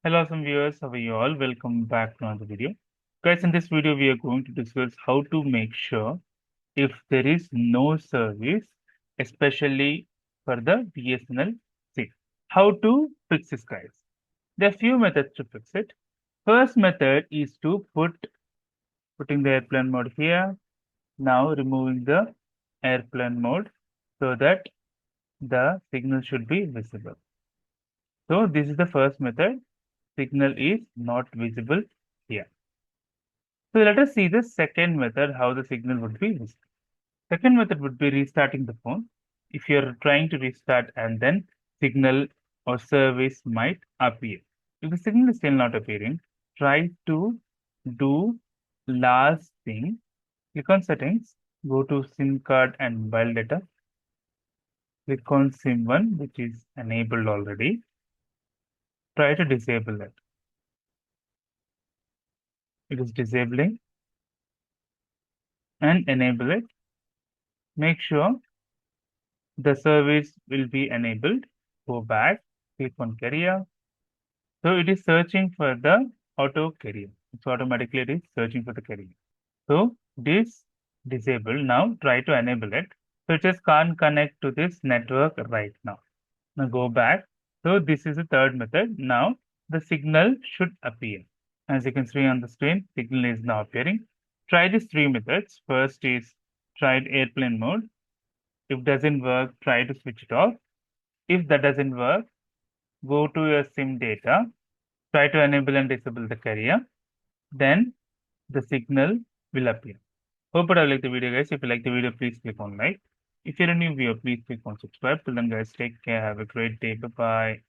Hello, awesome viewers. How are you all? Welcome back to another video. Guys, in this video, we are going to discuss how to make sure if there is no service, especially for the BSNL SIM. How to fix this, guys? There are few methods to fix it. First method is to putting the airplane mode here. Now removing the airplane mode so that the signal should be visible. So this is the first method. Signal is not visible here. So let us see the second method, how the signal would be visible. Second method would be restarting the phone. If you're trying to restart and then signal or service might appear. If the signal is still not appearing, try to do last thing. Click on settings, go to SIM card and mobile data. Click on SIM 1, which is enabled already. Try to disable it. It is disabling and enable it. Make sure the service will be enabled. Go back, click on carrier. So it is searching for the auto carrier. It's automatically it is searching for the carrier. So this disabled. Now try to enable it. So it just can't connect to this network right now. Now go back. So this is the third method. Now the signal should appear. As you can see on the screen, signal is now appearing. Try these three methods. First is try airplane mode. If doesn't work, try to switch it off. If that doesn't work, go to your SIM data, try to enable and disable the carrier, then the signal will appear. Hope you like the video, guys. If you like the video, please click on like. If you're a new viewer, please click on subscribe. Till then, guys, take care. Have a great day. Bye-bye.